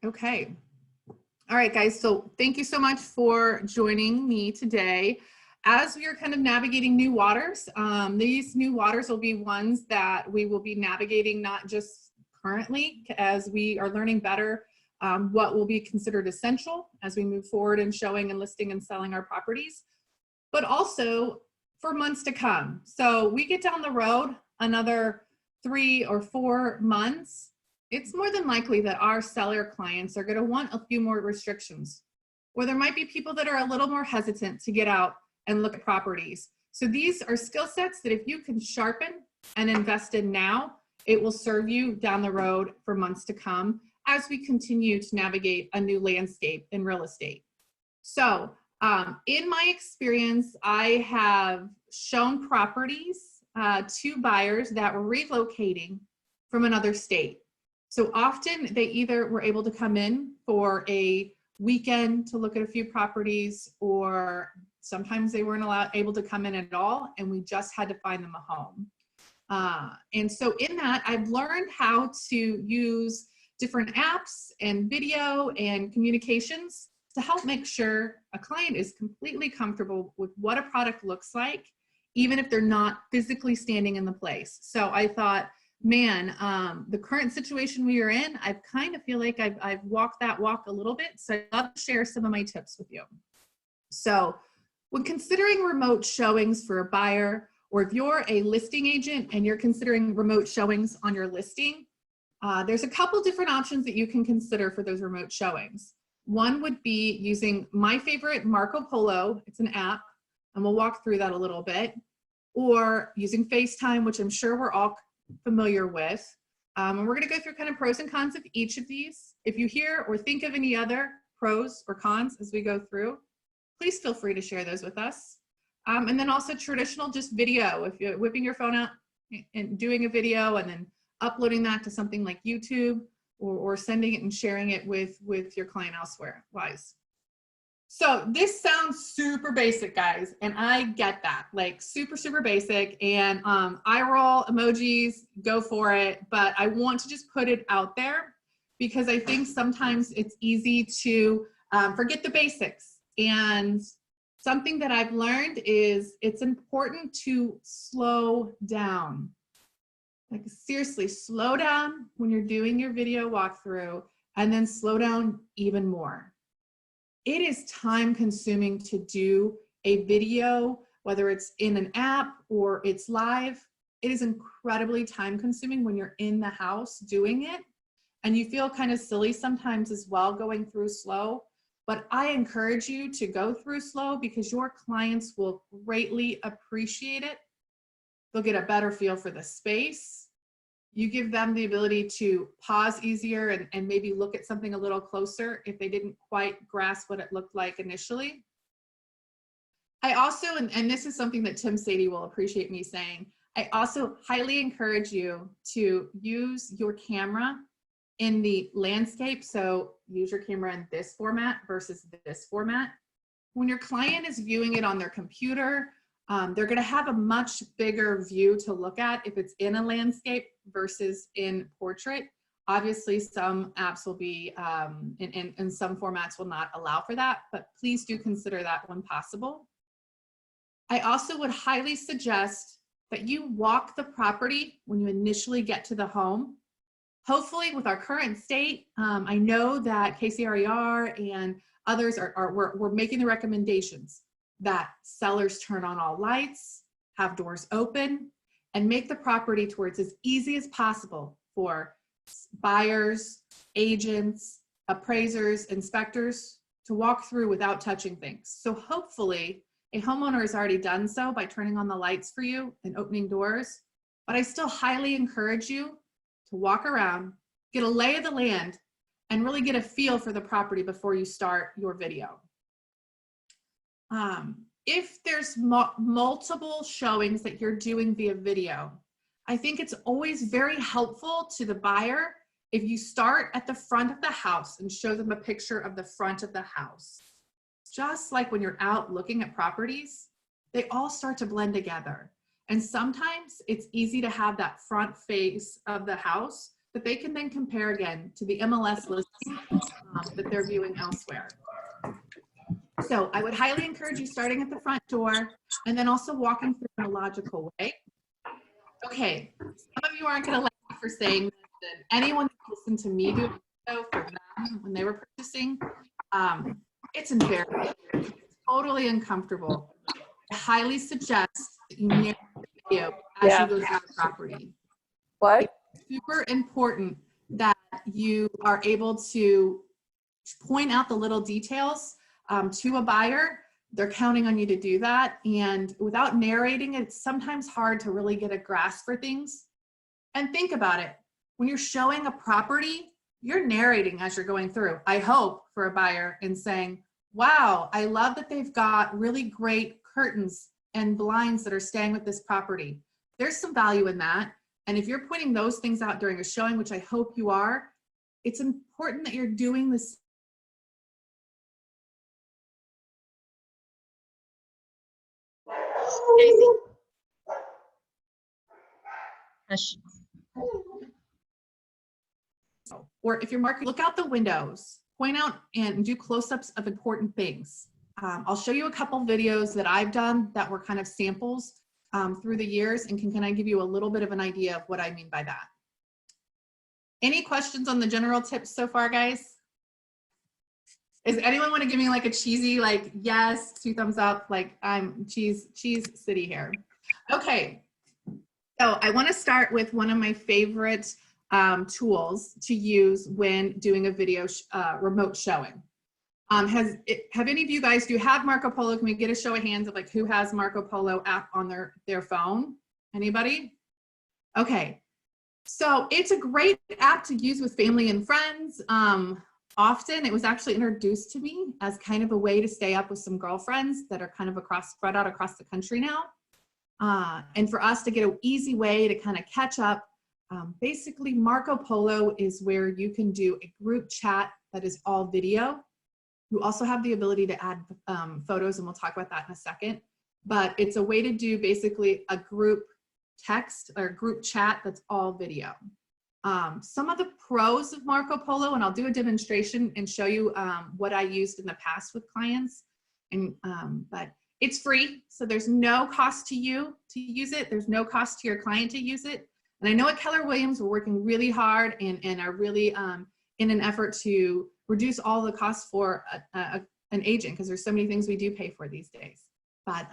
Okay. All right, guys. So thank you so much for joining me today. As we are kind of navigating new waters, these new waters will be ones that we will be navigating not just currently as we are learning better what will be considered essential as we move forward in showing and listing and selling our properties, but also for months to come. So we get down the road another 3 or 4 months, it's more than likely that our seller clients are going to want a few more restrictions, or there might be people that are a little more hesitant to get out and look at properties. So these are skill sets that if you can sharpen and invest in now, it will serve you down the road for months to come as we continue to navigate a new landscape in real estate. So in my experience, I have shown properties to buyers that were relocating from another state. So often they either were able to come in for a weekend to look at a few properties, or sometimes they weren't able to come in at all, and we just had to find them a home. And so in that, I've learned how to use different apps and video and communications to help make sure a client is completely comfortable with what a product looks like, even if they're not physically standing in the place. So I thought, man, the current situation we are in, I kind of feel like I've walked that walk a little bit. So I'd love to share some of my tips with you. So when considering remote showings for a buyer, or if you're a listing agent and you're considering remote showings on your listing, there's a couple different options that you can consider for those remote showings. One would be using my favorite, Marco Polo. It's an app, and we'll walk through that a little bit. Or using FaceTime, which I'm sure we're all familiar with. And we're going to go through kind of pros and cons of each of these. If you hear or think of any other pros or cons as we go through, please feel free to share those with us. And then also traditional just video. If you're whipping your phone out and doing a video and then uploading that to something like YouTube, or sending it and sharing it with your client elsewhere wise. So this sounds super basic, guys, and I get that, like super basic, and eye roll emojis, go for it. But I want to just put it out there because I think sometimes it's easy to forget the basics. And something that I've learned is it's important to slow down. Like seriously, slow down when you're doing your video walkthrough, and then slow down even more. It is time consuming to do a video, whether it's in an app or it's live. It is incredibly time consuming when you're in the house doing it, and you feel kind of silly sometimes as well going through slow. But I encourage you to go through slow because your clients will greatly appreciate it. They'll get a better feel for the space. You give them the ability to pause easier and maybe look at something a little closer if they didn't quite grasp what it looked like initially. I also, and this is something that Tim Sadie will appreciate me saying, I also highly encourage you to use your camera in the landscape. So use your camera in this format versus this format. When your client is viewing it on their computer, they're going to have a much bigger view to look at if it's in a landscape versus in portrait. Obviously, some apps will be, and some formats will not allow for that, but please do consider that when possible. I also would highly suggest that you walk the property when you initially get to the home. Hopefully, with our current state, I know that KCRER and others we're making the recommendations that sellers turn on all lights, have doors open, and make the property to where it's as easy as possible for buyers, agents, appraisers, inspectors to walk through without touching things. So hopefully a homeowner has already done so by turning on the lights for you and opening doors, but I still highly encourage you to walk around, get a lay of the land, and really get a feel for the property before you start your video. If there's multiple showings that you're doing via video, I think it's always very helpful to the buyer if you start at the front of the house and show them a picture of the front of the house. Just like when you're out looking at properties, they all start to blend together. And sometimes it's easy to have that front face of the house that they can then compare again to the MLS listing that they're viewing elsewhere. So I would highly encourage you starting at the front door and then also walking through in a logical way. Okay, some of you aren't going to like me for saying this, and anyone who listened to me do a video for them when they were purchasing, it's embarrassing. It's totally uncomfortable. I highly suggest that you narrate the video as you go through the property. What? It's super important that you are able to point out the little details to a buyer. They're counting on you to do that. And without narrating it, it's sometimes hard to really get a grasp for things. And think about it. When you're showing a property, you're narrating as you're going through, I hope, for a buyer and saying, wow, I love that they've got really great curtains and blinds that are staying with this property. There's some value in that. And if you're pointing those things out during a showing, which I hope you are, it's important that you're doing this. Or if you're marketing, look out the windows, point out and do close-ups of important things. I'll show you a couple videos that I've done that were kind of samples through the years, and can I give you a little bit of an idea of what I mean by that. Any questions on the general tips so far, guys? Does anyone want to give me like a cheesy, like, yes, 2 thumbs up, like I'm cheese city here. Okay, so I want to start with one of my favorite tools to use when doing a video remote showing. Have any of you guys, do you have Marco Polo? Can we get a show of hands of like who has Marco Polo app on their phone? Anybody? Okay, so it's a great app to use with family and friends. Often it was actually introduced to me as kind of a way to stay up with some girlfriends that are kind of spread out across the country now. And for us to get an easy way to kind of catch up. Basically, Marco Polo is where you can do a group chat that is all video. You also have the ability to add photos, and we'll talk about that in a second. But it's a way to do basically a group text or group chat that's all video. Some of the pros of Marco Polo, and I'll do a demonstration and show you what I used in the past with clients. And but it's free, so there's no cost to you to use it. There's no cost to your client to use it. And I know at Keller Williams, we're working really hard and are really in an effort to reduce all the costs for an agent, because there's so many things we do pay for these days. But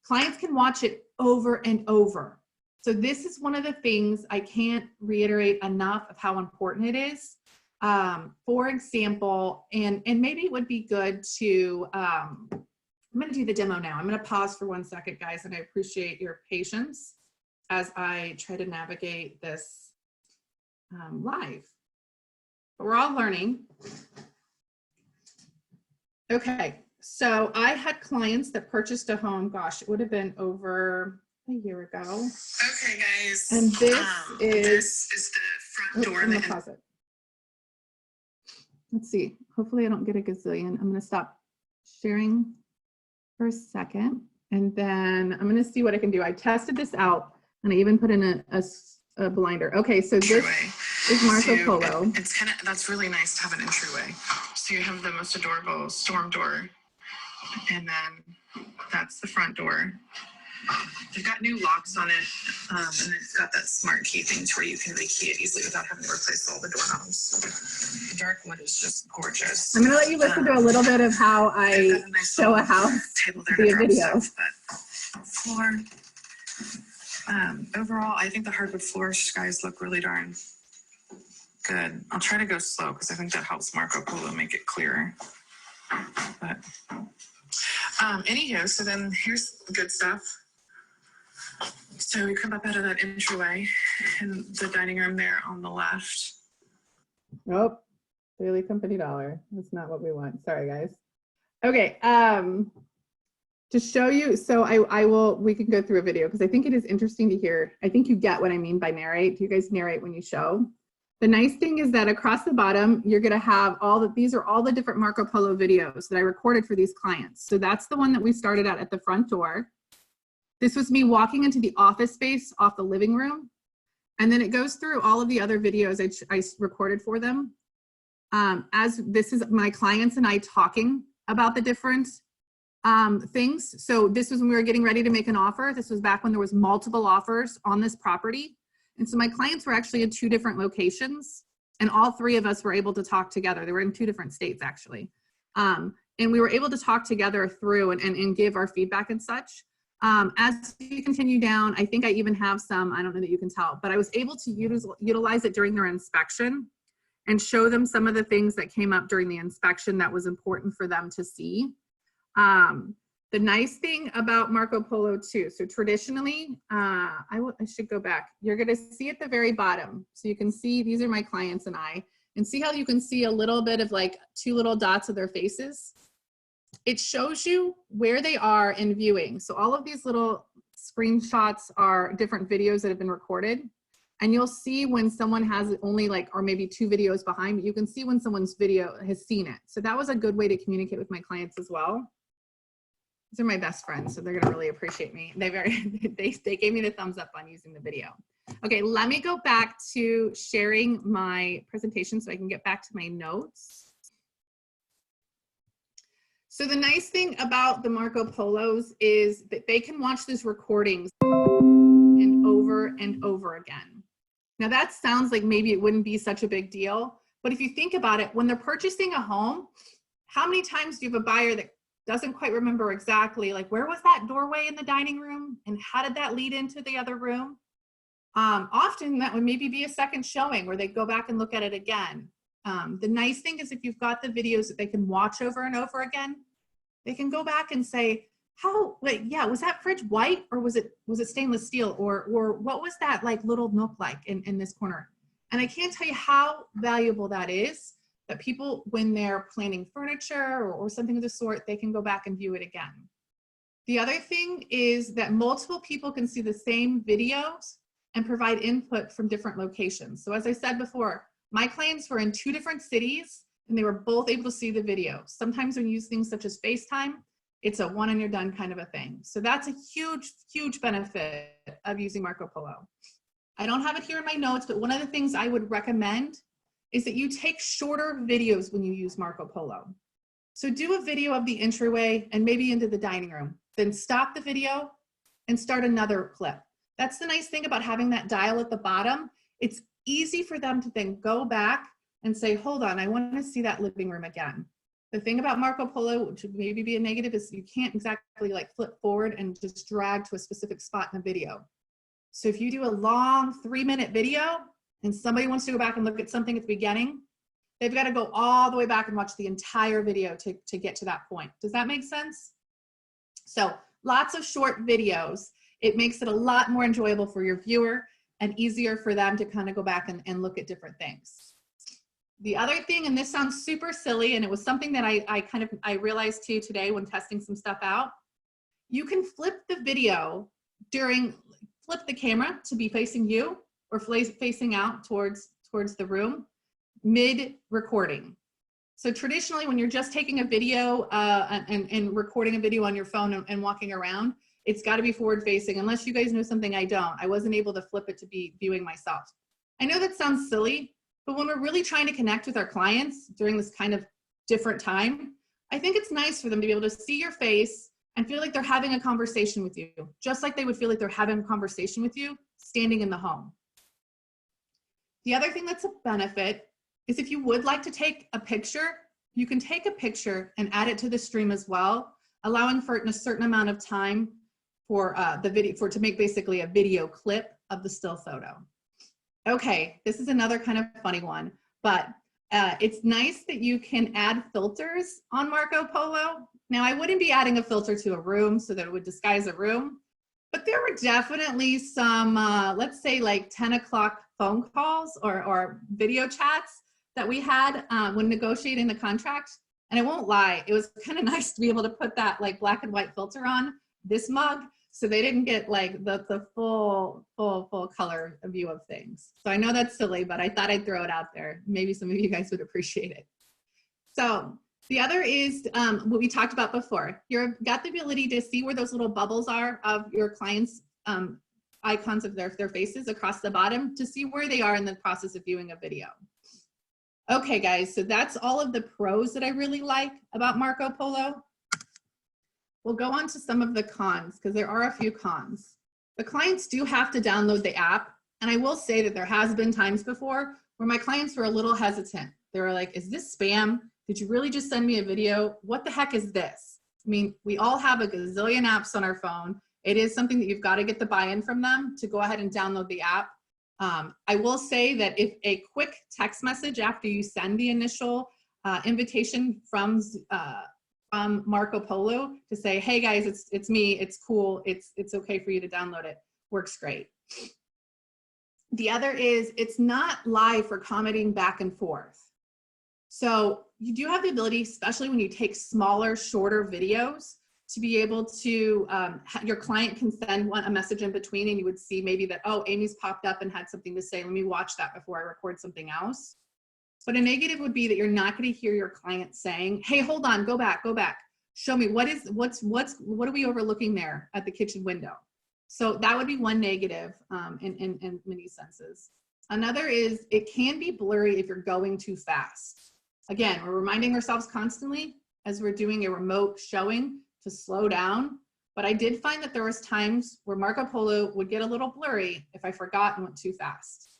clients can watch it over and over. So this is one of the things I can't reiterate enough of how important it is. For example, and maybe it would be good to, I'm going to do the demo now. I'm going to pause for 1 second, guys, and I appreciate your patience as I try to navigate this live. But we're all learning. Okay, so I had clients that purchased a home, gosh, it would have been over a year ago. Okay, guys. And this is the front door. In the closet. Let's see, hopefully I don't get a gazillion. I'm going to stop sharing for a second, and then I'm going to see what I can do. I tested this out. And I even put in a blinder. Okay, so this is Marco Polo. It's kind of, that's really nice to have an entryway. So you have the most adorable storm door. And then that's the front door. They've got new locks on it. And it's got that smart key thing to where you can rekey it easily without having to replace all the doorknobs. The dark wood is just gorgeous. I'm going to let you listen to a little bit of how I show a house via video. But floor. Overall, I think the hardwood floors, guys, look really darn good. I'll try to go slow because I think that helps Marco Polo make it clearer. But anywho, so then here's the good stuff. So we come up out of that entryway and the dining room there on the left. Nope, Daily Company Dollar. That's not what we want. Sorry, guys. Okay. To show you, so we can go through a video because I think it is interesting to hear. I think you get what I mean by narrate. Do you guys narrate when you show? The nice thing is that across the bottom, you're gonna have these are all the different Marco Polo videos that I recorded for these clients. So that's the one that we started at the front door. This was me walking into the office space off the living room. And then it goes through all of the other videos I recorded for them. As this is my clients and I talking about the different things. So this was when we were getting ready to make an offer. This was back when there was multiple offers on this property. And so my clients were actually in 2 different locations, and all 3 of us were able to talk together. They were in 2 different states actually. And we were able to talk together through and give our feedback and such. As you continue down, I think I even have some, I don't know that you can tell, but I was able to utilize it during their inspection and show them some of the things that came up during the inspection that was important for them to see. The nice thing about Marco Polo too, so traditionally, I should go back. You're gonna see at the very bottom. So you can see, these are my clients and I, and see how you can see a little bit of like 2 little dots of their faces. It shows you where they are in viewing. So all of these little screenshots are different videos that have been recorded. And you'll see when someone has only like, or maybe 2 videos behind, but you can see when someone's video has seen it. So that was a good way to communicate with my clients as well. These are my best friends, so they're gonna really appreciate me. They gave me the thumbs up on using the video. Okay, let me go back to sharing my presentation so I can get back to my notes. So the nice thing about the Marco Polos is that they can watch these recordings and over again. Now that sounds like maybe it wouldn't be such a big deal, but if you think about it, when they're purchasing a home, how many times do you have a buyer that doesn't quite remember exactly, like where was that doorway in the dining room and how did that lead into the other room? Often that would maybe be a second showing where they go back and look at it again. The nice thing is if you've got the videos that they can watch over and over again, they can go back and say, was that fridge white or was it stainless steel, or what was that like little nook like in this corner? And I can't tell you how valuable that is, that people, when they're planning furniture or something of the sort, they can go back and view it again. The other thing is that multiple people can see the same videos and provide input from different locations. So as I said before, my clients were in 2 different cities and they were both able to see the video. Sometimes when you use things such as FaceTime, it's a one and you're done kind of a thing. So that's a huge, huge benefit of using Marco Polo. I don't have it here in my notes, but one of the things I would recommend is that you take shorter videos when you use Marco Polo. So do a video of the entryway and maybe into the dining room, then stop the video and start another clip. That's the nice thing about having that dial at the bottom. It's easy for them to then go back and say, hold on, I want to see that living room again. The thing about Marco Polo, which would maybe be a negative, is you can't exactly like flip forward and just drag to a specific spot in the video. So if you do a long 3-minute video and somebody wants to go back and look at something at the beginning, they've got to go all the way back and watch the entire video to get to that point. Does that make sense? So lots of short videos. It makes it a lot more enjoyable for your viewer and easier for them to kind of go back and look at different things. The other thing, and this sounds super silly, and it was something that I realized too today when testing some stuff out, you can flip the video flip the camera to be facing you or facing out towards the room mid-recording. So traditionally, when you're just taking a video and recording a video on your phone and walking around, it's got to be forward-facing. Unless you guys know something I don't, I wasn't able to flip it to be viewing myself. I know that sounds silly, but when we're really trying to connect with our clients during this kind of different time, I think it's nice for them to be able to see your face and feel like they're having a conversation with you, just like they would feel like they're having a conversation with you standing in the home. The other thing that's a benefit is if you would like to take a picture, you can take a picture and add it to the stream as well, allowing for a certain amount of time for the video, to make basically a video clip of the still photo. Okay, this is another kind of funny one, but it's nice that you can add filters on Marco Polo. Now, I wouldn't be adding a filter to a room so that it would disguise a room, but there were definitely some, let's say like 10 o'clock phone calls or video chats that we had when negotiating the contract. And I won't lie, it was kind of nice to be able to put that like black and white filter on this mug, so they didn't get like the full color view of things. So I know that's silly, but I thought I'd throw it out there. Maybe some of you guys would appreciate it. So the other is what we talked about before. You've got the ability to see where those little bubbles are of your client's icons of their faces across the bottom to see where they are in the process of viewing a video. Okay, guys, so that's all of the pros that I really like about Marco Polo. We'll go on to some of the cons because there are a few cons. The clients do have to download the app. And I will say that there has been times before where my clients were a little hesitant. They were like, is this spam? Did you really just send me a video? What the heck is this? I mean, we all have a gazillion apps on our phone. It is something that you've got to get the buy-in from them to go ahead and download the app. I will say that if a quick text message after you send the initial invitation from Marco Polo to say, hey guys, it's me, it's cool, it's okay for you to download it, works great. The other is it's not live for commenting back and forth. So you do have the ability, especially when you take smaller, shorter videos, to be able to, your client can send a message in between and you would see maybe that, oh, Amy's popped up and had something to say. Let me watch that before I record something else. But a negative would be that you're not going to hear your client saying, hey, hold on, go back. Show me what are we overlooking there at the kitchen window? So that would be one negative in many senses. Another is it can be blurry if you're going too fast. Again, we're reminding ourselves constantly as we're doing a remote showing to slow down. But I did find that there was times where Marco Polo would get a little blurry if I forgot and went too fast.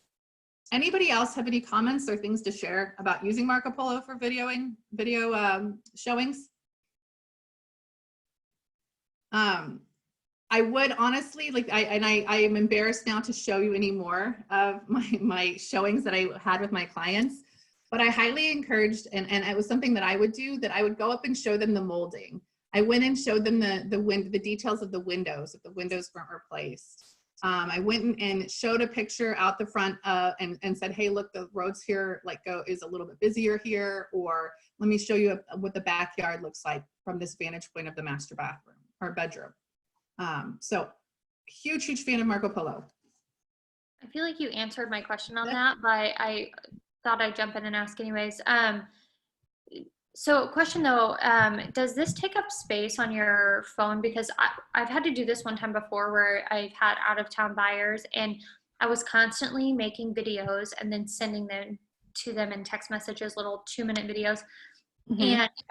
Anybody else have any comments or things to share about using Marco Polo for video showings? I would honestly, like, I am embarrassed now to show you any more of my showings that I had with my clients, but I highly encouraged, and it was something that I would do, that I would go up and show them the molding. I went and showed them the details of the windows, if the windows weren't replaced. I went and showed a picture out the front and said, hey, look, the roads here is a little bit busier here, or let me show you what the backyard looks like from this vantage point of the master bathroom or bedroom. So huge fan of Marco Polo. I feel like you answered my question on that, but I thought I'd jump in and ask anyways. So question though, does this take up space on your phone? Because I've had to do this one time before where I've had out of town buyers and I was constantly making videos and then sending them to them in text messages, little 2-minute videos. Mm-hmm.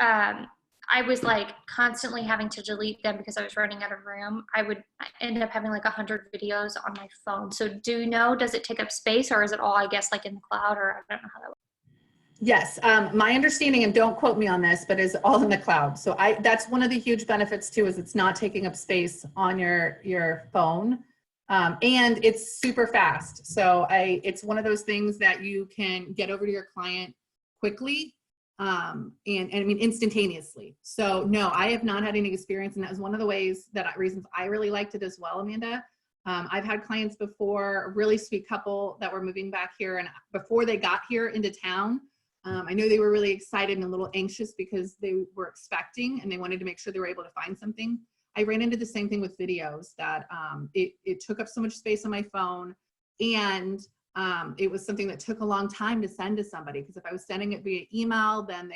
And I was like constantly having to delete them because I was running out of room. I would end up having like 100 videos on my phone. So do you know, does it take up space or is it all, I guess, like in the cloud, or I don't know how that works? Yes, my understanding, and don't quote me on this, but is all in the cloud. So that's one of the huge benefits too, is it's not taking up space on your phone. And it's super fast. So it's one of those things that you can get over to your client quickly. And I mean, instantaneously. So no, I have not had any experience. And that was one of the reasons I really liked it as well, Amanda. I've had clients before, a really sweet couple that were moving back here, and before they got here into town, I know they were really excited and a little anxious because they were expecting and they wanted to make sure they were able to find something. I ran into the same thing with videos, that it took up so much space on my phone, and it was something that took a long time to send to somebody, because if I was sending it via email, then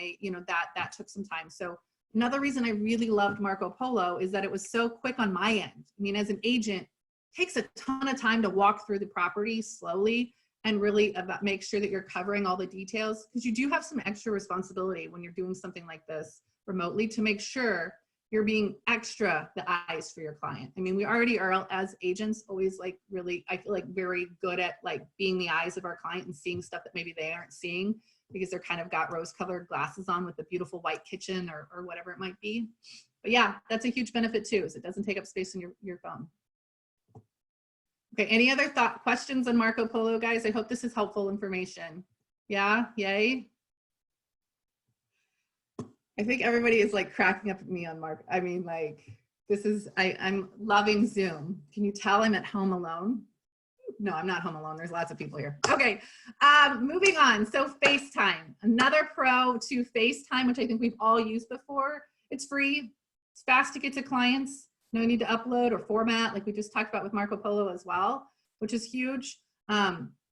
that took some time. So another reason I really loved Marco Polo is that it was so quick on my end. I mean, as an agent, it takes a ton of time to walk through the property slowly and really make sure that you're covering all the details, because you do have some extra responsibility when you're doing something like this remotely to make sure you're being extra the eyes for your client. I mean, we already are, as agents, always like really, I feel like very good at like being the eyes of our client and seeing stuff that maybe they aren't seeing because they're kind of got rose-colored glasses on with a beautiful white kitchen or whatever it might be. But yeah, that's a huge benefit too, is it doesn't take up space on your phone. Okay, any other questions on Marco Polo, guys? I hope this is helpful information. Yeah, yay. I think everybody is like cracking up at me on Marco. I mean, like, this is, I'm loving Zoom. Can you tell I'm at home alone? No, I'm not home alone. There's lots of people here. Okay, moving on. So FaceTime, another pro to FaceTime, which I think we've all used before. It's free, it's fast to get to clients. No need to upload or format, like we just talked about with Marco Polo as well, which is huge.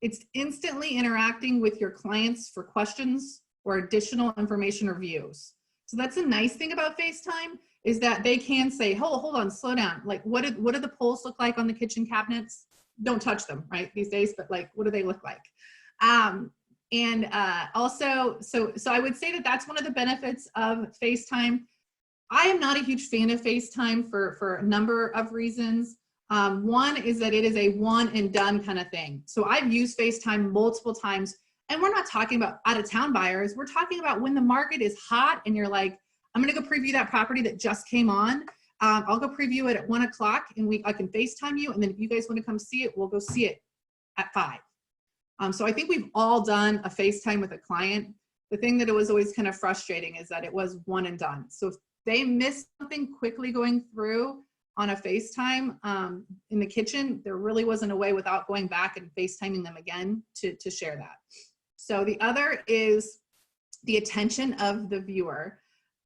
It's instantly interacting with your clients for questions or additional information or views. So that's a nice thing about FaceTime, is that they can say, hold on, slow down. Like, what do the poles look like on the kitchen cabinets? don't touch them, right, these days, but like, what do they look like? Also, so I would say that that's one of the benefits of FaceTime. I am not a huge fan of FaceTime for a number of reasons. One is that it is a one and done kind of thing. So I've used FaceTime multiple times, and we're not talking about out of town buyers. We're talking about when the market is hot and you're like, I'm gonna go preview that property that just came on. I'll go preview it at 1 o'clock and I can FaceTime you. And then if you guys wanna come see it, we'll go see it at 5. So I think we've all done a FaceTime with a client. The thing that it was always kind of frustrating is that it was one and done. So if they missed something quickly going through on a FaceTime in the kitchen, there really wasn't a way without going back and FaceTiming them again to share that. So the other is the attention of the viewer.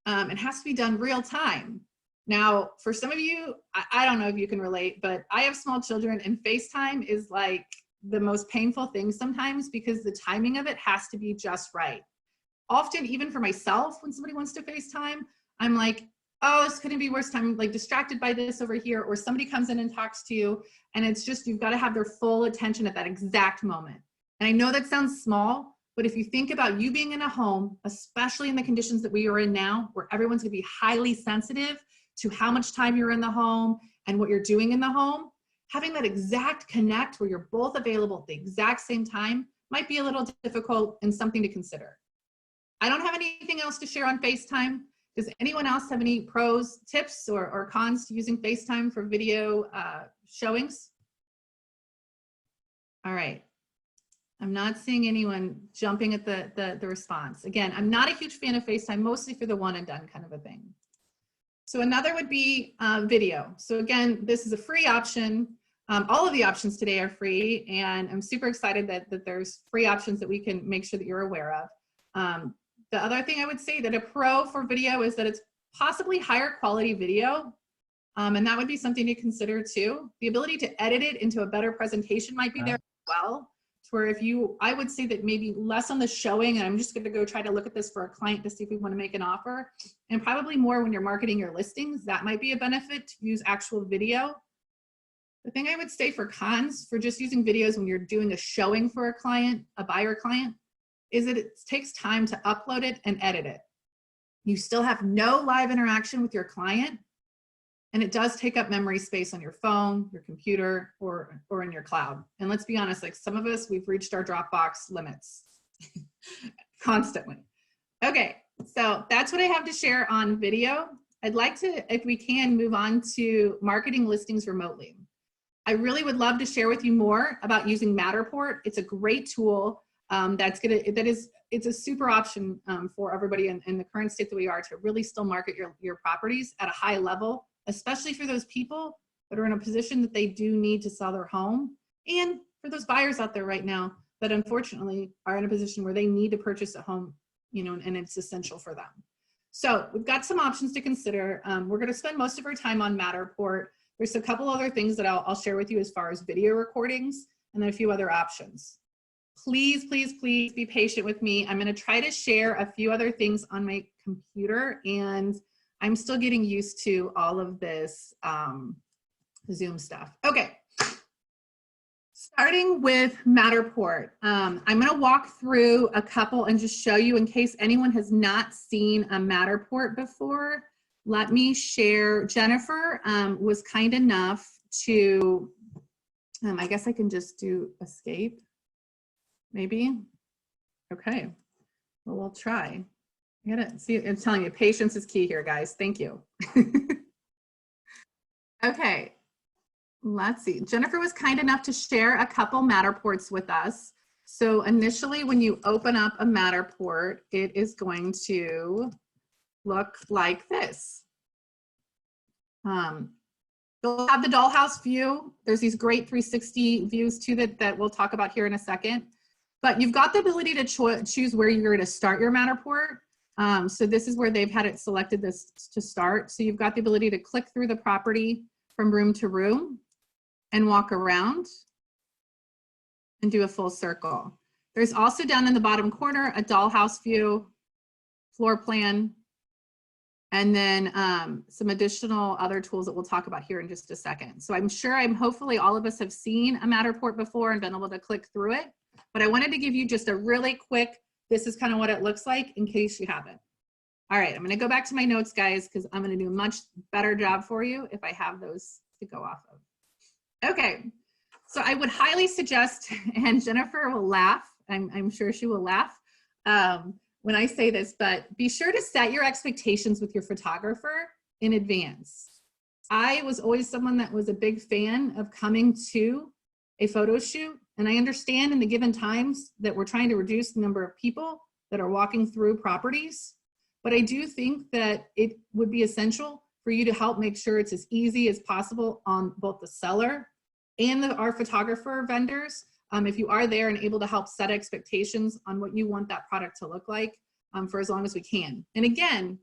It has to be done real time. Now, for some of you, I don't know if you can relate, but I have small children and FaceTime is like the most painful thing sometimes because the timing of it has to be just right. Often, even for myself, when somebody wants to FaceTime, I'm like, oh, this couldn't be worse time. I'm like distracted by this over here, or somebody comes in and talks to you, and it's just, you've got to have their full attention at that exact moment. And I know that sounds small, but if you think about you being in a home, especially in the conditions that we are in now, where everyone's gonna be highly sensitive to how much time you're in the home and what you're doing in the home, having that exact connect where you're both available at the exact same time might be a little difficult and something to consider. I don't have anything else to share on FaceTime. Does anyone else have any pros, tips, or cons to using FaceTime for video showings? All right. I'm not seeing anyone jumping at the response. Again, I'm not a huge fan of FaceTime, mostly for the one and done kind of a thing. So another would be video. So again, this is a free option. All of the options today are free, and I'm super excited that there's free options that we can make sure that you're aware of. The other thing I would say that a pro for video is that it's possibly higher quality video, and that would be something to consider too. The ability to edit it into a better presentation might be there as well. Where if you, I would say that maybe less on the showing, and I'm just going to go try to look at this for a client to see if we want to make an offer, and probably more when you're marketing your listings, that might be a benefit to use actual video. The thing I would say for cons for just using videos when you're doing a showing for a client, a buyer client, is that it takes time to upload it and edit it. You still have no live interaction with your client, and it does take up memory space on your phone, your computer, or in your cloud. And let's be honest, like some of us, we've reached our Dropbox limits constantly. Okay, so that's what I have to share on video. I'd like to, if we can, move on to marketing listings remotely. I really would love to share with you more about using Matterport. It's a great tool it's a super option for everybody in the current state that we are to really still market your properties at a high level, especially for those people that are in a position that they do need to sell their home, and for those buyers out there right now that unfortunately are in a position where they need to purchase a home, you know, and it's essential for them. So we've got some options to consider. We're going to spend most of our time on Matterport. There's a couple other things that I'll share with you as far as video recordings, and then a few other options. Please, please, please be patient with me. I'm going to try to share a few other things on my computer, and I'm still getting used to all of this Zoom stuff. Okay, starting with Matterport. I'm going to walk through a couple and just show you in case anyone has not seen a Matterport before. Let me share. Jennifer was kind enough to, I guess I can just do escape. Maybe. Okay. Well, we'll try. I gotta see. I'm telling you, patience is key here, guys. Thank you. Okay. Let's see. Jennifer was kind enough to share a couple Matterports with us. So initially, when you open up a Matterport, it is going to look like this. You'll have the dollhouse view. There's these great 360 views too that we'll talk about here in a second. But you've got the ability to choose where you're going to start your Matterport. So this is where they've had it selected this to start. So you've got the ability to click through the property from room to room and walk around and do a full circle. There's also down in the bottom corner a dollhouse view, floor plan, and then some additional other tools that we'll talk about here in just a second. So hopefully all of us have seen a Matterport before and been able to click through it, but I wanted to give you just a really quick, this is kind of what it looks like in case you haven't. All right, I'm gonna go back to my notes, guys, because I'm gonna do a much better job for you if I have those to go off of. Okay, so I would highly suggest, and Jennifer will laugh, I'm sure she will laugh when I say this, but be sure to set your expectations with your photographer in advance. I was always someone that was a big fan of coming to a photo shoot, and I understand in the given times that we're trying to reduce the number of people that are walking through properties, but I do think that it would be essential for you to help make sure it's as easy as possible on both the seller and our photographer vendors. If you are there and able to help set expectations on what you want that product to look like for as long as we can. And again,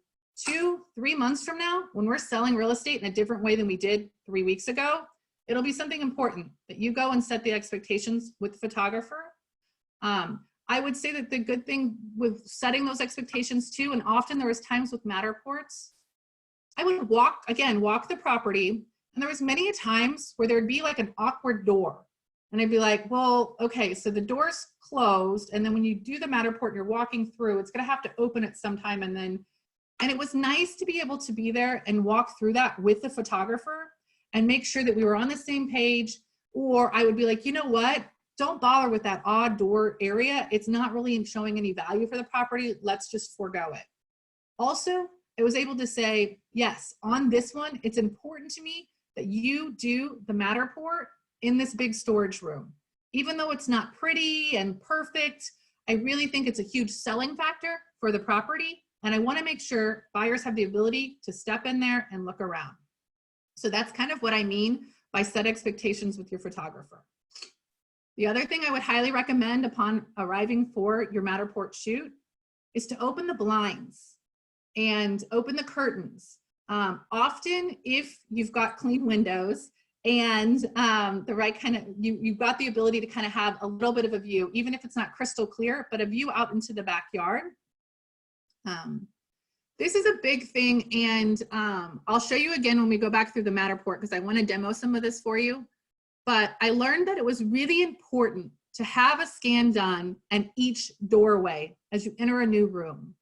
2-3 months from now, when we're selling real estate in a different way than we did 3 weeks ago, it'll be something important that you go and set the expectations with the photographer. I would say that the good thing with setting those expectations too, and often there was times with Matterports, I would walk the property, and there was many times where there'd be like an awkward door. And I'd be like, well, okay, so the door's closed, and then when you do the Matterport, you're walking through, it's gonna have to open at some time, and it was nice to be able to be there and walk through that with the photographer and make sure that we were on the same page. Or I would be like, you know what? Don't bother with that odd door area. It's not really showing any value for the property. Let's just forego it. Also, I was able to say, yes, on this one, it's important to me that you do the Matterport in this big storage room. Even though it's not pretty and perfect, I really think it's a huge selling factor for the property. And I wanna make sure buyers have the ability to step in there and look around. So that's kind of what I mean by set expectations with your photographer. The other thing I would highly recommend upon arriving for your Matterport shoot is to open the blinds and open the curtains. Often, if you've got clean windows and the right kind of, you've got the ability to kind of have a little bit of a view, even if it's not crystal clear, but a view out into the backyard. This is a big thing, and I'll show you again when we go back through the Matterport because I want to demo some of this for you. But I learned that it was really important to have a scan done at each doorway as you enter a new room.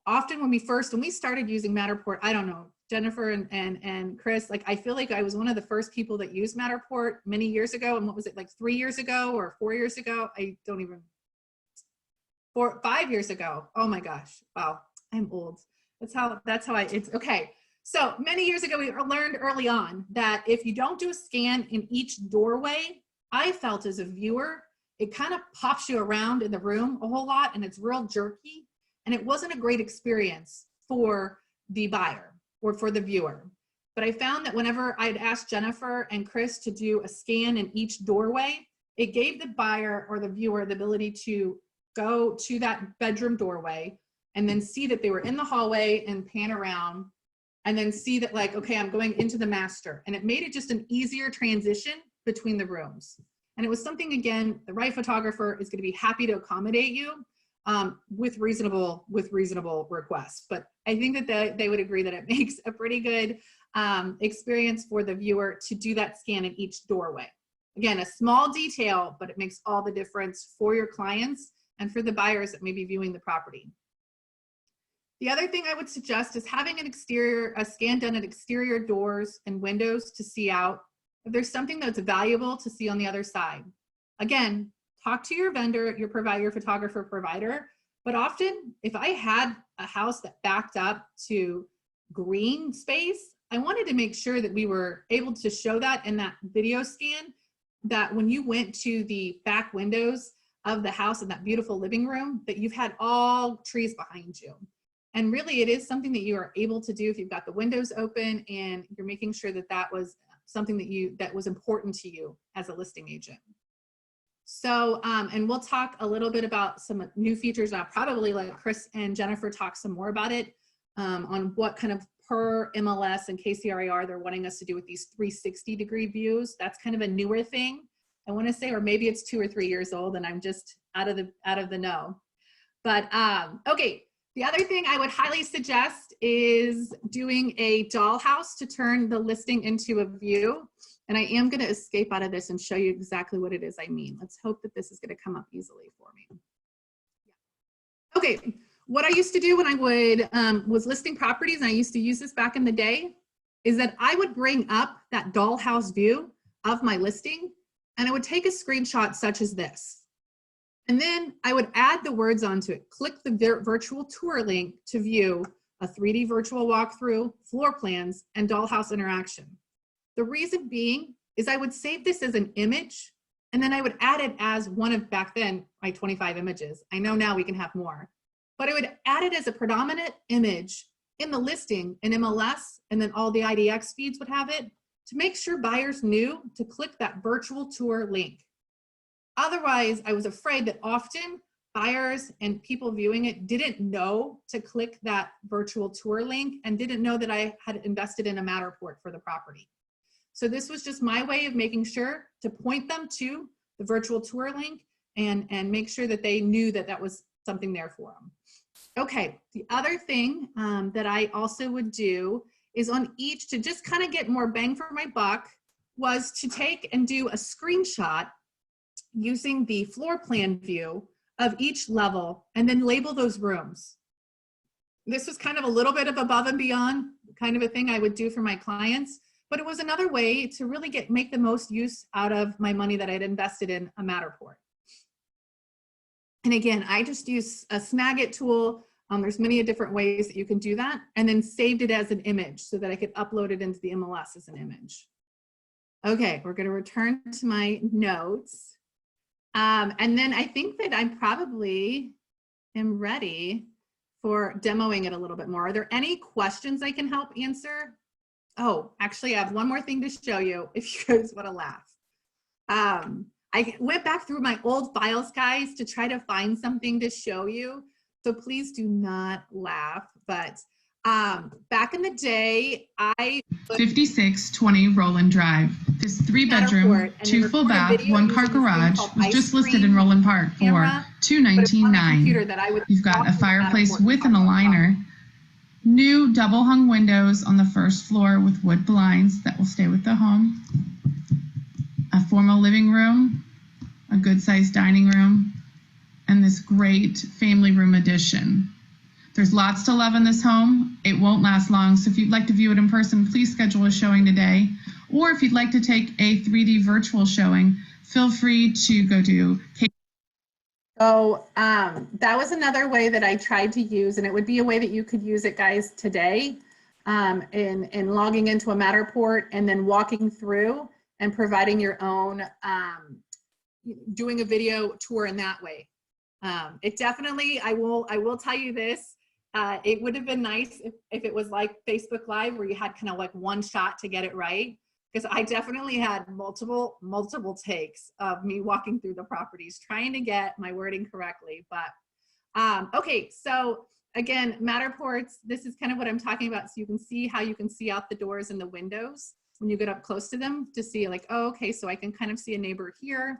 Often when we started using Matterport, I don't know, Jennifer and Chris, like I feel like I was one of the first people that used Matterport many years ago. And what was it, like 3 years ago or 4 years ago? I don't even, 5 years ago. Oh my gosh, wow, I'm old. That's how it's okay. So many years ago, we learned early on that if you don't do a scan in each doorway, I felt as a viewer, it kind of pops you around in the room a whole lot and it's real jerky. And it wasn't a great experience for the buyer or for the viewer. But I found that whenever I'd asked Jennifer and Chris to do a scan in each doorway, it gave the buyer or the viewer the ability to go to that bedroom doorway and then see that they were in the hallway and pan around and then see that like, okay, I'm going into the master. And it made it just an easier transition between the rooms. And it was something, again, the right photographer is gonna be happy to accommodate you with reasonable requests. But I think that they would agree that it makes a pretty good experience for the viewer to do that scan in each doorway. Again, a small detail, but it makes all the difference for your clients and for the buyers that may be viewing the property. The other thing I would suggest is having a scan done at exterior doors and windows to see out if there's something that's valuable to see on the other side. Again, talk to your vendor, your photographer provider, but often if I had a house that backed up to green space, I wanted to make sure that we were able to show that in that video scan, that when you went to the back windows of the house in that beautiful living room, that you've had all trees behind you. And really it is something that you are able to do if you've got the windows open and you're making sure that that was something that was important to you as a listing agent. So, and we'll talk a little bit about some new features. I'll probably let Chris and Jennifer talk some more about it on what kind of per MLS and KCRAR they're wanting us to do with these 360-degree views. That's kind of a newer thing. I want to say, or maybe it's 2 or 3 years old and I'm just out of the know. But okay. The other thing I would highly suggest is doing a dollhouse to turn the listing into a view. And I am going to escape out of this and show you exactly what it is I mean. Let's hope that this is going to come up easily for me. Okay, what I used to do when I was listing properties, and I used to use this back in the day, is that I would bring up that dollhouse view of my listing, and I would take a screenshot such as this. And then I would add the words onto it. Click the virtual tour link to view a 3D virtual walkthrough, floor plans, and dollhouse interaction. The reason being is I would save this as an image, and then I would add it as one of, back then, my 25 images. I know now we can have more. But I would add it as a predominant image in the listing in MLS, and then all the IDX feeds would have it, to make sure buyers knew to click that virtual tour link. Otherwise, I was afraid that often buyers and people viewing it didn't know to click that virtual tour link and didn't know that I had invested in a Matterport for the property. So this was just my way of making sure to point them to the virtual tour link and make sure that they knew that that was something there for them. Okay, the other thing that I also would do is on each, to just kind of get more bang for my buck, was to take and do a screenshot using the floor plan view of each level and then label those rooms. This was kind of a little bit of above and beyond kind of a thing I would do for my clients, but it was another way to really make the most use out of my money that I'd invested in a Matterport. And again, I just use a Snagit tool. There's many different ways that you can do that, and then saved it as an image so that I could upload it into the MLS as an image. Okay, we're going to return to my notes. And then I think that I probably am ready for demoing it a little bit more. Are there any questions I can help answer? Oh, actually, I have one more thing to show you if you guys want to laugh. I went back through my old files, guys, to try to find something to show you. So please do not laugh. But back in the day, 5620 Roland Drive. This 3-bedroom, 2 full bath, 1-car garage was just listed in Roland Park for $219,900. You've got a fireplace with an aligner, new double hung windows on the first floor with wood blinds that will stay with the home, a formal living room, a good sized dining room, and this great family room addition. There's lots to love in this home. It won't last long, so if you'd like to view it in person, please schedule a showing today. Or if you'd like to take a 3D virtual showing, feel free to go to So that was another way that I tried to use, and it would be a way that you could use it, guys, today in logging into a Matterport and then walking through and providing your own, doing a video tour in that way. It definitely, I will tell you this, it would have been nice if it was like Facebook Live where you had kind of like one shot to get it right. Because I definitely had multiple takes of me walking through the properties, trying to get my wording correctly. But okay, so again, Matterports, this is kind of what I'm talking about. So you can see how you can see out the doors and the windows when you get up close to them to see like, oh, okay, so I can kind of see a neighbor here.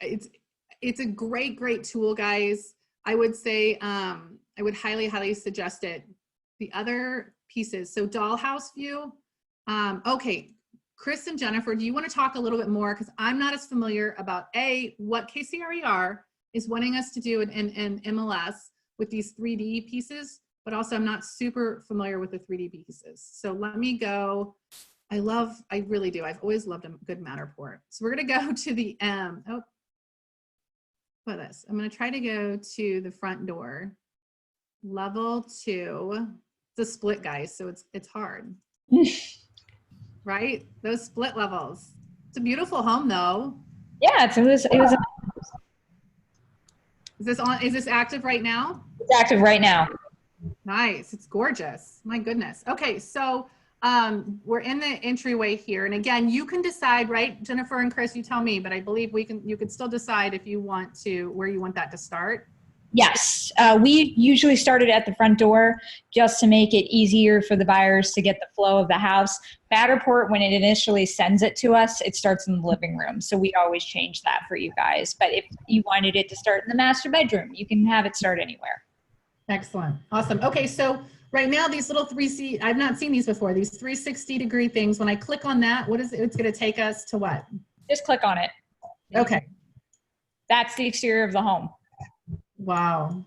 It's a great tool, guys. I would say I would highly suggest it. The other pieces, so dollhouse view. Okay, Chris and Jennifer, do you want to talk a little bit more? Because I'm not as familiar about what KCRER is wanting us to do in MLS with these 3D pieces, but also I'm not super familiar with the 3D pieces. So let me go. I really do. I've always loved a good Matterport. So we're going to go to the, what is this? I'm going to try to go to the front door. Level 2. It's a split, guys, so it's hard. Right? Those split levels. It's a beautiful home, though. Yeah, it was. Is this active right now? It's active right now. Nice. It's gorgeous. My goodness. Okay, so we're in the entryway here, and again, you can decide, right, Jennifer and Chris, you tell me, but I believe you could still decide if you want to, where you want that to start. Yes, we usually started at the front door just to make it easier for the buyers to get the flow of the house. Matterport, when it initially sends it to us, it starts in the living room. So we always change that for you guys. But if you wanted it to start in the master bedroom, you can have it start anywhere. Excellent. Awesome. Okay, so right now these little I've not seen these before, these 360-degree things. When I click on that, what is it? It's going to take us to what? Just click on it. Okay. That's the exterior of the home. Wow.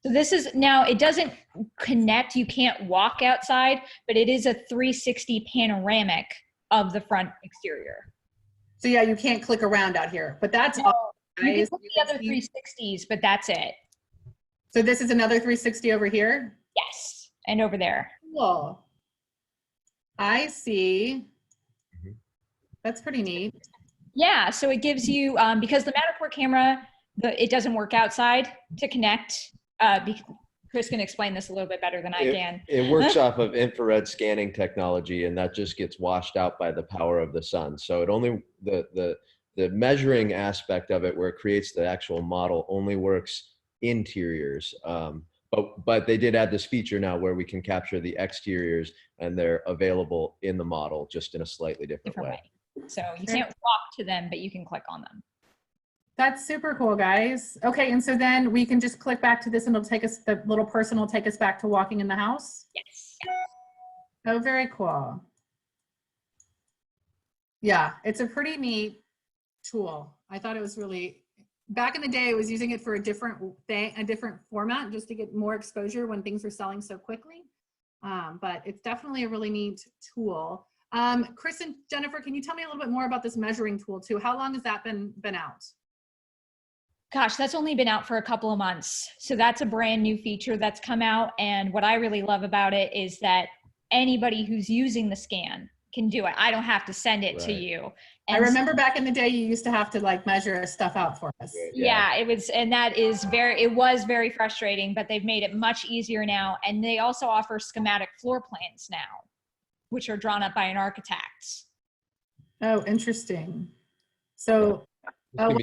So this is, now it doesn't connect, you can't walk outside, but it is a 360 panoramic of the front exterior. So yeah, you can't click around out here, but that's all. You can put the other 360s, but that's it. So this is another 360 over here? Yes, and over there. Cool. I see. That's pretty neat. Yeah, so it gives you, because the Matterport camera, it doesn't work outside to connect. Chris can explain this a little bit better than I can. It works off of infrared scanning technology, and that just gets washed out by the power of the sun. So it only, the measuring aspect of it, where it creates the actual model, only works interiors. But they did add this feature now where we can capture the exteriors, and they're available in the model, just in a slightly different way. So you can't walk to them, but you can click on them. That's super cool, guys. Okay, and so then we can just click back to this and it'll take us, the little person will take us back to walking in the house? Yes. Oh, very cool. Yeah, it's a pretty neat tool. I thought it was really, back in the day, I was using it for a different thing, a different format, just to get more exposure when things were selling so quickly. But it's definitely a really neat tool. Chris and Jennifer, can you tell me a little bit more about this measuring tool too? How long has that been out? Gosh, that's only been out for a couple of months. So that's a brand new feature that's come out. And what I really love about it is that anybody who's using the scan can do it. I don't have to send it to you. And I remember back in the day, you used to have to like measure stuff out for us. Yeah, it was, and that is it was very frustrating, but they've made it much easier now. And they also offer schematic floor plans now, which are drawn up by an architect. Oh, interesting. So, oh, wow.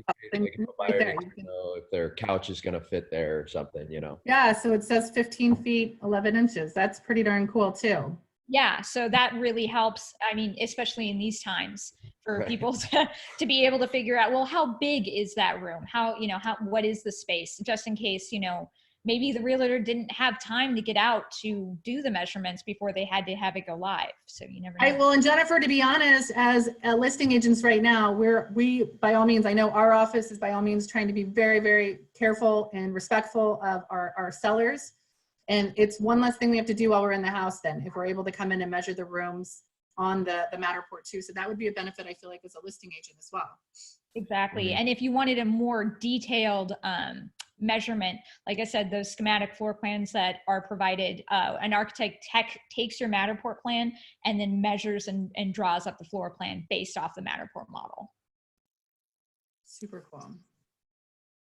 Right there, you know, if their couch is going to fit there or something, you know. Yeah, so it says 15 feet, 11 inches. That's pretty darn cool too. Yeah, so that really helps. I mean, especially in these times, for people to be able to figure out, well, how big is that room? How, you know, what is the space? Just in case, you know, maybe the realtor didn't have time to get out to do the measurements before they had to have it go live. So you never know. Well, and Jennifer, to be honest, as listing agents right now, we by all means, I know our office is by all means trying to be very, very careful and respectful of our sellers. And it's one less thing we have to do while we're in the house then, if we're able to come in and measure the rooms on the Matterport too. So that would be a benefit, I feel like, as a listing agent as well. Exactly. And if you wanted a more detailed measurement, like I said, those schematic floor plans that are provided, an architect takes your Matterport plan and then measures and draws up the floor plan based off the Matterport model. Super cool.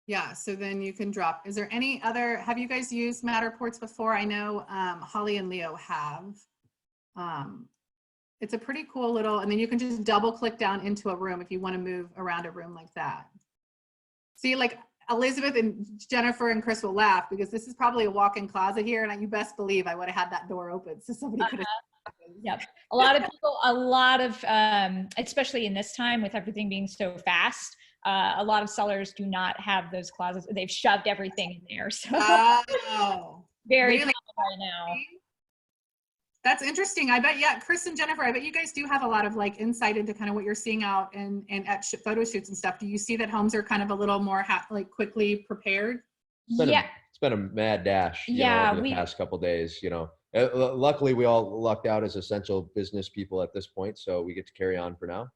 Yeah, so then you can drop. Is there any other, have you guys used Matterports before? I know Holly and Leo have. It's a pretty cool little, and then you can just double click down into a room if you want to move around a room like that. See, like Elizabeth and Jennifer and Chris will laugh because this is probably a walk-in closet here, and you best believe I would have had that door open so somebody could have. Yep. A lot of people, especially in this time with everything being so fast, a lot of sellers do not have those closets. They've shoved everything in there. So very common right now. That's interesting. I bet, yeah, Chris and Jennifer, I bet you guys do have a lot of like insight into kind of what you're seeing out and at photo shoots and stuff. Do you see that homes are kind of a little more like quickly prepared? It's been a mad dash, you know, over the past couple of days, you know. Luckily, we all lucked out as essential business people at this point, so we get to carry on for now.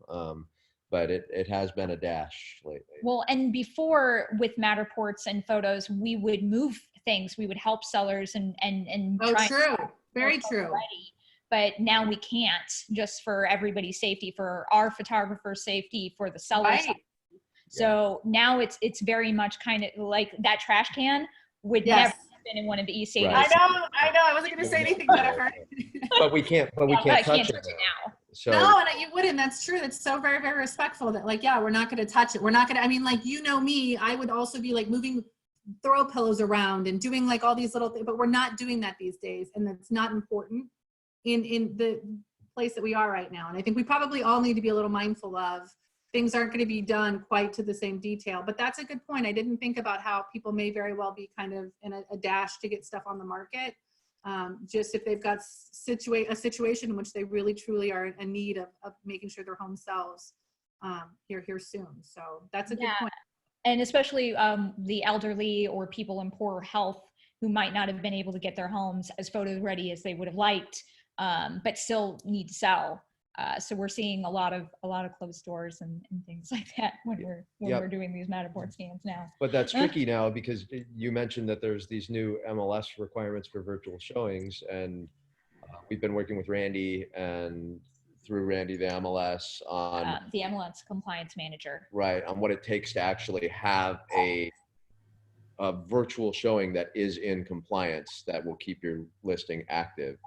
But it has been a dash lately. Well, and before with Matterports and photos, we would move things. We would help sellers and try. True. Very true. But now we can't, just for everybody's safety, for our photographer's safety, for the seller's safety. So now it's very much kind of like that trash can would never have been in one of the e-savings. I know. I wasn't going to say anything, Jennifer. But we can't touch it now. So. No, and you wouldn't. That's true. That's so very, very respectful that like, yeah, we're not going to touch it. We're not going to, I mean, like, you know me, I would also be like moving throw pillows around and doing like all these little things, but we're not doing that these days. And that's not important in the place that we are right now. And I think we probably all need to be a little mindful of things aren't going to be done quite to the same detail, but that's a good point. I didn't think about how people may very well be kind of in a dash to get stuff on the market. Just if they've got a situation in which they really truly are in need of making sure their home sells here soon. So that's a good point. And especially the elderly or people in poor health who might not have been able to get their homes as photo ready as they would have liked, but still need to sell. So we're seeing a lot of closed doors and things like that when we're doing these Matterport scans now. But that's tricky now because you mentioned that there's these new MLS requirements for virtual showings, and we've been working with Randy and through Randy the MLS on the MLS compliance manager, right, on what it takes to actually have a virtual showing that is in compliance that will keep your listing active.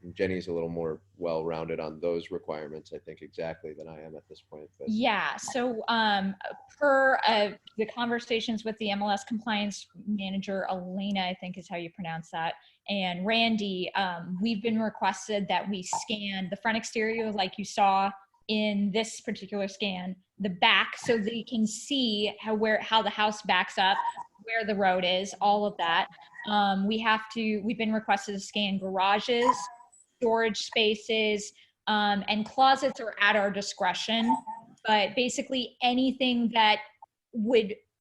And Jenny's a little more well-rounded on those requirements, I think, exactly than I am at this point. But. Yeah, so per the conversations with the MLS compliance manager, Elena, I think is how you pronounce that, and Randy, we've been requested that we scan the front exterior like you saw in this particular scan, the back, so that you can see how the house backs up, where the road is, all of that. We've been requested to scan garages, storage spaces, and closets are at our discretion, but basically anything that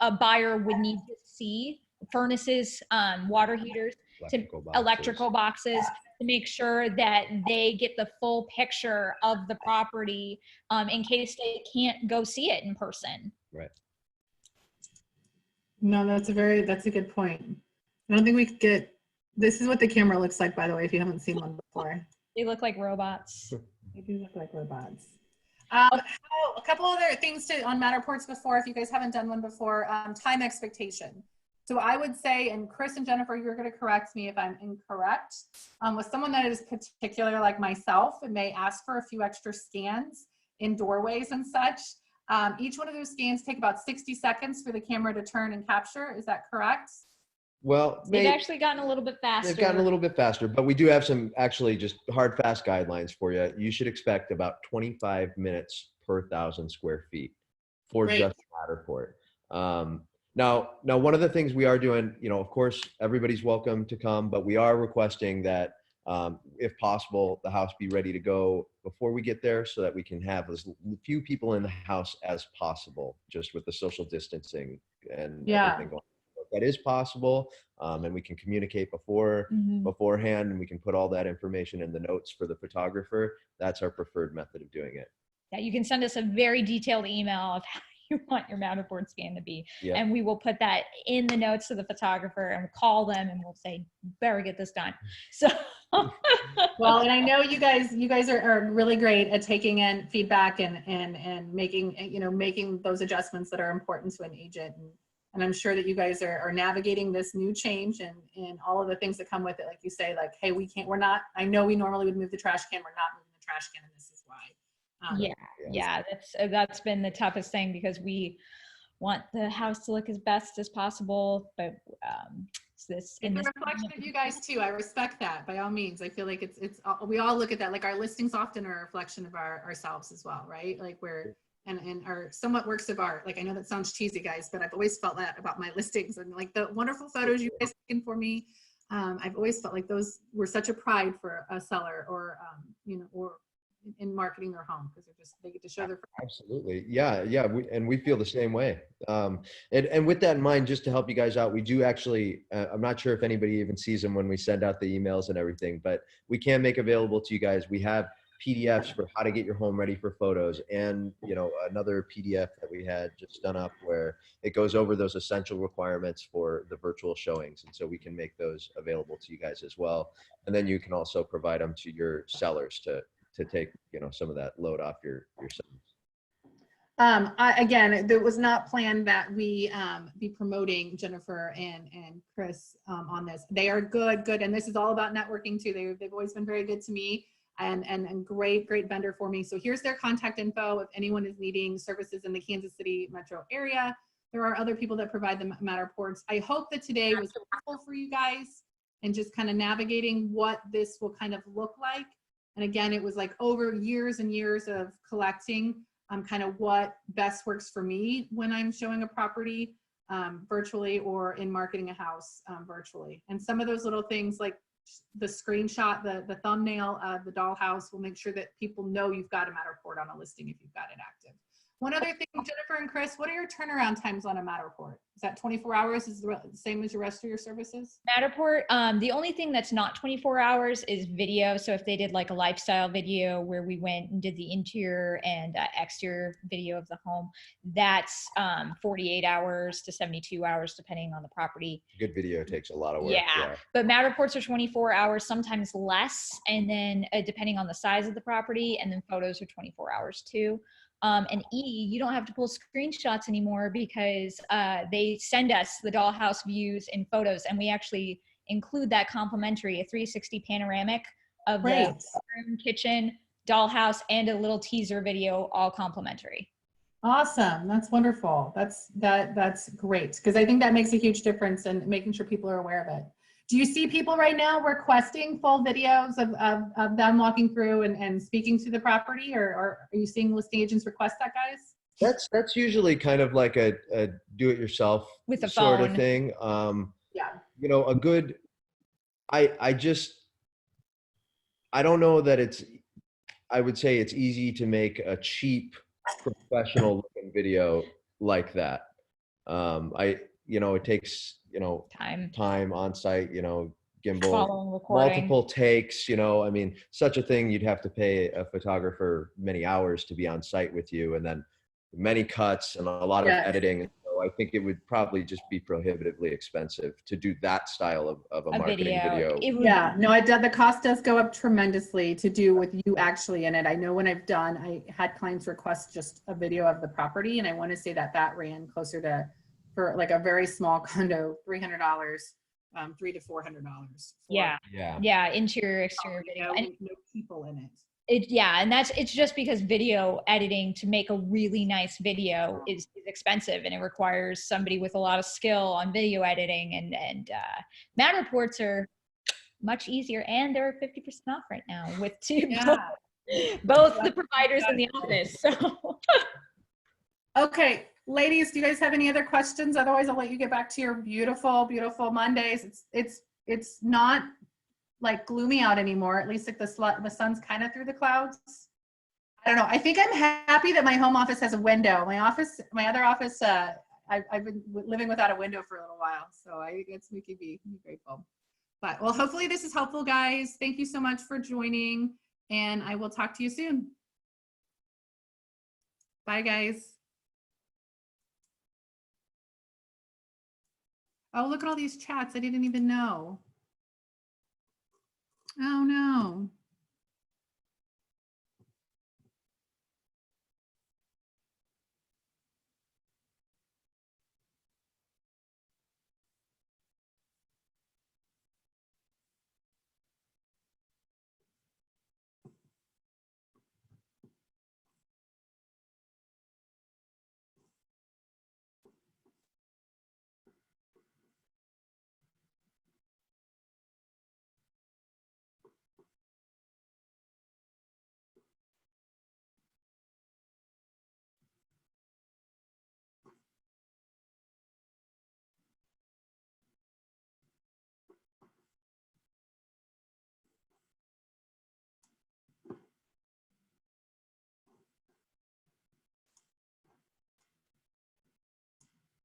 a buyer would need to see, furnaces, water heaters, electrical boxes, to make sure that they get the full picture of the property in case they can't go see it in person. Right. No, that's a good point. I don't think we could get, this is what the camera looks like, by the way, if you haven't seen one before. They look like robots. They do look like robots. A couple other things on Matterports before, if you guys haven't done one before, time expectation. So I would say, and Chris and Jennifer, you're going to correct me if I'm incorrect, with someone that is particular like myself, it may ask for a few extra scans in doorways and such. Each one of those scans take about 60 seconds for the camera to turn and capture. Is that correct? Well, they've actually gotten a little bit faster. They've gotten a little bit faster, but we do have some actually just hard, fast guidelines for you. You should expect about 25 minutes per 1,000 square feet for just Matterport. Now, one of the things we are doing, of course, everybody's welcome to come, but we are requesting that if possible, the house be ready to go before we get there so that we can have as few people in the house as possible, just with the social distancing and everything going on. That is possible, and we can communicate beforehand, and we can put all that information in the notes for the photographer. That's our preferred method of doing it. Yeah, you can send us a very detailed email of how you want your Matterport scan to be, and we will put that in the notes to the photographer, and we'll call them and we'll say, better get this done. So well, and I know you guys are really great at taking in feedback and making those adjustments that are important to an agent. And I'm sure that you guys are navigating this new change and all of the things that come with it. Like you say, like, hey, I know we normally would move the trash can, we're not moving the trash can, and this is why. That's been the toughest thing, because we want the house to look as best as possible, but it's a reflection of you guys too. I respect that, by all means. I feel like it's we all look at that, like our listings often are a reflection of ourselves as well, right? Like we're and are somewhat works of art. Like, I know that sounds cheesy, guys, but I've always felt that about my listings, and like the wonderful photos you guys taken for me. I've always felt like those were such a pride for a seller or in marketing their home, because they get to show their. Absolutely. Yeah. We feel the same way. And with that in mind, just to help you guys out, we do actually, I'm not sure if anybody even sees them when we send out the emails and everything, but we can make available to you guys. We have PDFs for how to get your home ready for photos, and another PDF that we had just done up where it goes over those essential requirements for the virtual showings, and so we can make those available to you guys as well. And then you can also provide them to your sellers to take some of that load off your sellers. Again, it was not planned that we be promoting Jennifer and Chris on this. They are good, and this is all about networking too. They've always been very good to me. And great vendor for me. So here's their contact info if anyone is needing services in the Kansas City metro area. There are other people that provide the Matterports. I hope that today was helpful for you guys and just kind of navigating what this will kind of look like. And again, it was like over years and years of collecting kind of what best works for me when I'm showing a property virtually or in marketing a house virtually. And some of those little things like the screenshot, the thumbnail of the dollhouse will make sure that people know you've got a Matterport on a listing if you've got it active. One other thing, Jennifer and Chris, what are your turnaround times on a Matterport? Is that 24 hours? Is the same as the rest of your services? Matterport, the only thing that's not 24 hours is video. So if they did like a lifestyle video where we went and did the interior and exterior video of the home, that's 48 hours to 72 hours, depending on the property. Good video takes a lot of work. Yeah. But Matterports are 24 hours, sometimes less. And then depending on the size of the property, and then photos are 24 hours too. And you don't have to pull screenshots anymore because they send us the dollhouse views and photos, and we actually include that complimentary, a 360 panoramic of the room, kitchen, dollhouse, and a little teaser video, all complimentary. Awesome. That's wonderful. That's great, because I think that makes a huge difference in making sure people are aware of it. Do you see people right now requesting full videos of them walking through and speaking to the property, or are you seeing listing agents request that, guys? That's usually kind of like a do-it-yourself with a sort phone of thing. Yeah. You know, a good. I don't know that it's. I would say it's easy to make a cheap, professional looking video like that. It takes time on site, gimbal, multiple takes, I mean, such a thing, you'd have to pay a photographer many hours to be on site with you, and then many cuts and a lot of editing. So I think it would probably just be prohibitively expensive to do that style of a marketing video. Yeah, no, the cost does go up tremendously to do with you actually in it. I know when I had clients request just a video of the property, and I want to say that ran closer to, for like a very small condo, $300, $300 to $400. Yeah, interior, exterior video, and no people in it. And it's just because video editing to make a really nice video is expensive, and it requires somebody with a lot of skill on video editing, and Matterports are much easier, and they're 50% off right now with both the providers in the office. So okay, ladies, do you guys have any other questions? Otherwise, I'll let you get back to your beautiful, beautiful Mondays. It's not like gloomy out anymore. At least like the sun's kind of through the clouds. I don't know. I think I'm happy that my home office has a window. My other office, I've been living without a window for a little while, so it's me be grateful. But well, hopefully this is helpful, guys. Thank you so much for joining, and I will talk to you soon. Bye, guys. Oh, look at all these chats. I didn't even know. Oh, no.